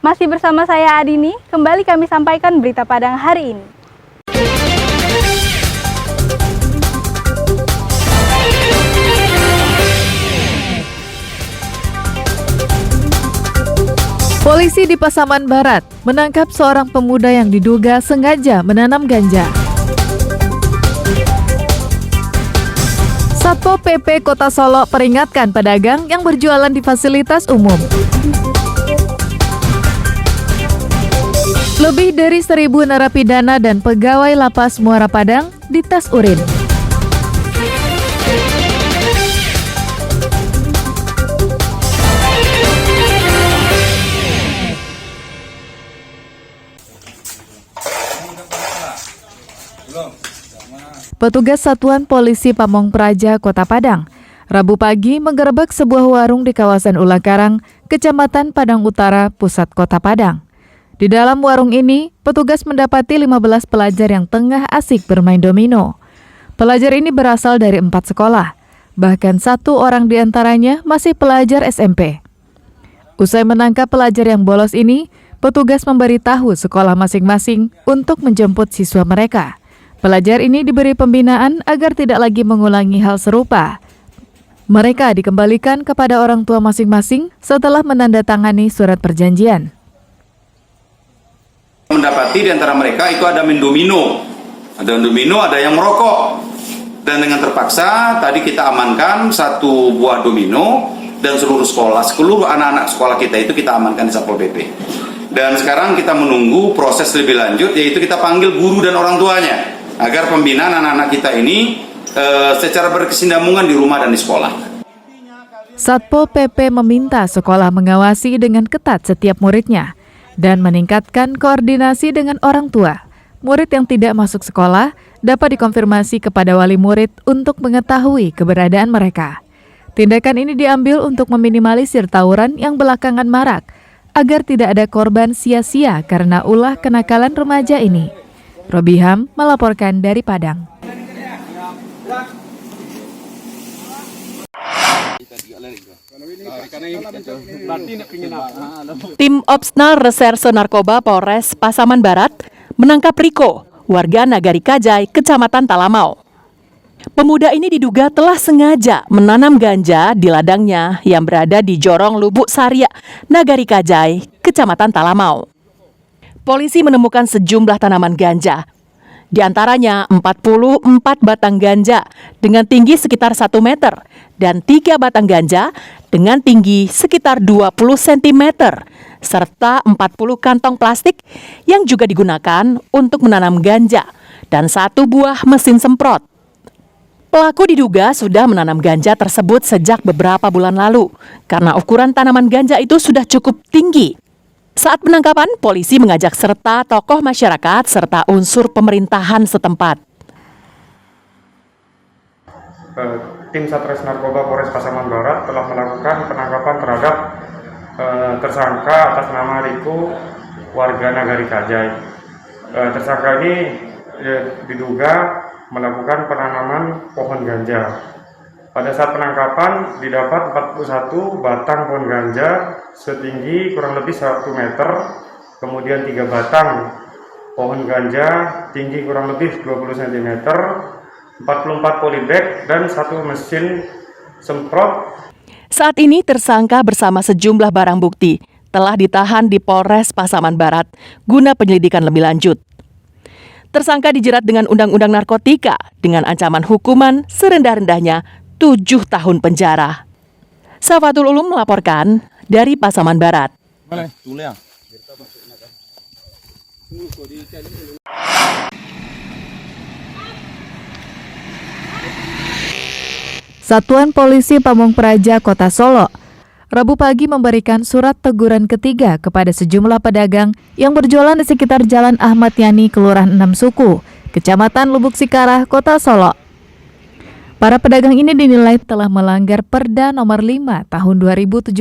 Masih bersama saya Adini, kembali kami sampaikan berita Padang hari ini. Polisi di Pasaman Barat menangkap seorang pemuda yang diduga sengaja menanam ganja. Satpol PP Kota Solo peringatkan pedagang yang berjualan di fasilitas umum. Lebih dari 1.000 narapidana dan pegawai lapas Muara Padang dites urin. Petugas Satuan Polisi Pamong Praja Kota Padang Rabu pagi menggerebek sebuah warung di kawasan Ulakarang, Kecamatan Padang Utara, Pusat Kota Padang. Di dalam warung ini, petugas mendapati 15 pelajar yang tengah asik bermain domino. Pelajar ini berasal dari 4 sekolah, bahkan 1 orang di antaranya masih pelajar SMP. Usai menangkap pelajar yang bolos ini, petugas memberitahu sekolah masing-masing untuk menjemput siswa mereka. Pelajar ini diberi pembinaan agar tidak lagi mengulangi hal serupa. Mereka dikembalikan kepada orang tua masing-masing setelah menandatangani surat perjanjian. Mendapati di antara mereka itu ada main domino. Ada domino, ada yang merokok. Dan dengan terpaksa tadi kita amankan 1 buah domino dan seluruh anak-anak sekolah kita itu kita amankan di Satpol PP. Dan sekarang kita menunggu proses lebih lanjut, yaitu kita panggil guru dan orang tuanya agar pembinaan anak-anak kita ini secara berkesinambungan di rumah dan di sekolah. Satpol PP meminta sekolah mengawasi dengan ketat setiap muridnya dan meningkatkan koordinasi dengan orang tua. Murid yang tidak masuk sekolah dapat dikonfirmasi kepada wali murid untuk mengetahui keberadaan mereka. Tindakan ini diambil untuk meminimalisir tawuran yang belakangan marak, agar tidak ada korban sia-sia karena ulah kenakalan remaja ini. Robiham melaporkan dari Padang. Tim Opsnal Reserse Narkoba Polres Pasaman Barat menangkap Riko, warga Nagari Kajai, Kecamatan Talamau. Pemuda ini diduga telah sengaja menanam ganja di ladangnya yang berada di Jorong Lubuk Sarya, Nagari Kajai, Kecamatan Talamau. Polisi menemukan sejumlah tanaman ganja. Di antaranya 44 batang ganja dengan tinggi sekitar 1 meter dan 3 batang ganja dengan tinggi sekitar 20 cm serta 40 kantong plastik yang juga digunakan untuk menanam ganja dan 1 buah mesin semprot. Pelaku diduga sudah menanam ganja tersebut sejak beberapa bulan lalu karena ukuran tanaman ganja itu sudah cukup tinggi. Saat penangkapan, polisi mengajak serta tokoh masyarakat serta unsur pemerintahan setempat. Tim Satres Narkoba Polres Pasaman Barat telah melakukan penangkapan terhadap tersangka atas nama Riko, warga Nagari Kajai. Tersangka ini diduga melakukan penanaman pohon ganja. Pada saat penangkapan didapat 41 batang pohon ganja setinggi kurang lebih 1 meter, kemudian 3 batang pohon ganja tinggi kurang lebih 20 cm, 44 polybag dan 1 mesin semprot. Saat ini tersangka bersama sejumlah barang bukti telah ditahan di Polres Pasaman Barat guna penyelidikan lebih lanjut. Tersangka dijerat dengan Undang-Undang Narkotika dengan ancaman hukuman serendah-rendahnya 7 tahun penjara. Safatul Ulum melaporkan dari Pasaman Barat. Satuan Polisi Pamong Praja Kota Solo Rabu pagi memberikan surat teguran ketiga kepada sejumlah pedagang yang berjualan di sekitar Jalan Ahmad Yani, Kelurahan 6 Suku, Kecamatan Lubuk Sikarah, Kota Solo. Para pedagang ini dinilai telah melanggar Perda Nomor 5 Tahun 2017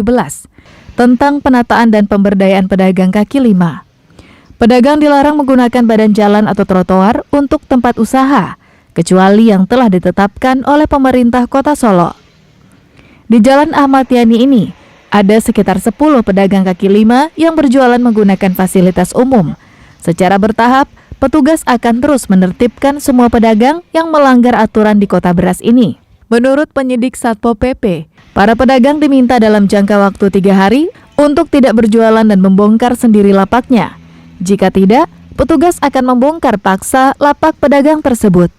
tentang penataan dan pemberdayaan pedagang kaki lima. Pedagang dilarang menggunakan badan jalan atau trotoar untuk tempat usaha, kecuali yang telah ditetapkan oleh pemerintah Kota Solo. Di Jalan Ahmad Yani ini, Ada sekitar 10 pedagang kaki lima yang berjualan menggunakan fasilitas umum. Secara bertahap, petugas akan terus menertibkan semua pedagang yang melanggar aturan di Kota Beras ini. Menurut penyidik Satpol PP, para pedagang diminta dalam jangka waktu 3 hari untuk tidak berjualan dan membongkar sendiri lapaknya. Jika tidak, petugas akan membongkar paksa lapak pedagang tersebut.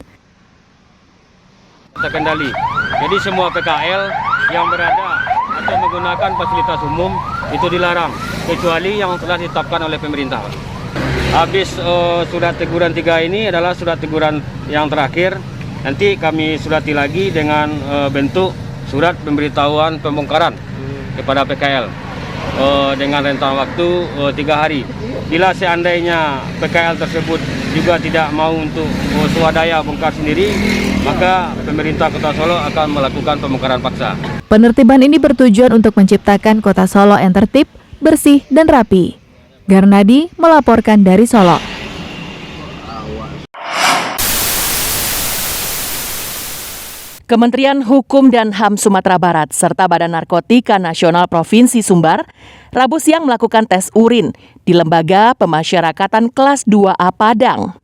Terkendali. Jadi semua PKL yang berada atau menggunakan fasilitas umum itu dilarang, kecuali yang telah ditetapkan oleh pemerintah. Habis surat teguran 3 ini adalah surat teguran yang terakhir. Nanti kami surati lagi dengan bentuk surat pemberitahuan pembongkaran kepada PKL dengan rentang waktu 3 hari. Bila seandainya PKL tersebut juga tidak mau untuk swadaya bongkar sendiri, maka pemerintah Kota Solo akan melakukan pembongkaran paksa. Penertiban ini bertujuan untuk menciptakan Kota Solo yang tertib, bersih, dan rapi. Garnadi melaporkan dari Solo. Kementerian Hukum dan HAM Sumatera Barat serta Badan Narkotika Nasional Provinsi Sumbar Rabu siang melakukan tes urin di Lembaga Pemasyarakatan Kelas 2A Padang.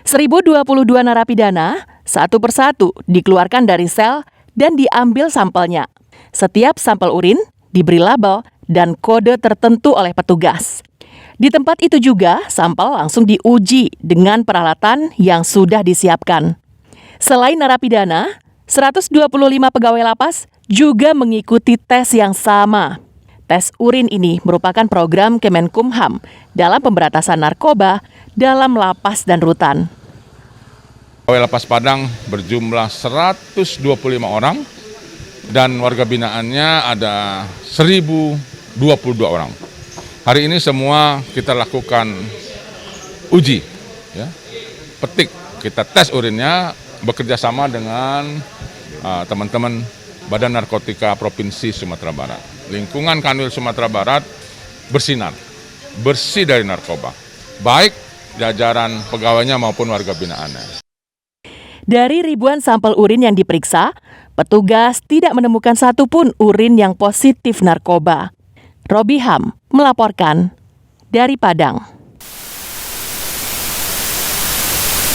1022 narapidana satu persatu dikeluarkan dari sel dan diambil sampelnya. Setiap sampel urin diberi label dan kode tertentu oleh petugas. Di tempat itu juga sampel langsung diuji dengan peralatan yang sudah disiapkan. Selain narapidana, 125 pegawai lapas juga mengikuti tes yang sama. Tes urin ini merupakan program Kemenkumham dalam pemberantasan narkoba dalam lapas dan rutan. Pegawai Lapas Padang berjumlah 125 orang dan warga binaannya ada 1.022 orang. Hari ini semua kita lakukan uji, ya, petik, kita tes urinnya bekerja sama dengan teman-teman Badan Narkotika Provinsi Sumatera Barat. Lingkungan Kanwil Sumatera Barat bersinar, bersih dari narkoba, baik jajaran pegawainya maupun warga binaannya. Dari ribuan sampel urin yang diperiksa, petugas tidak menemukan satupun urin yang positif narkoba. Robi Ham melaporkan dari Padang.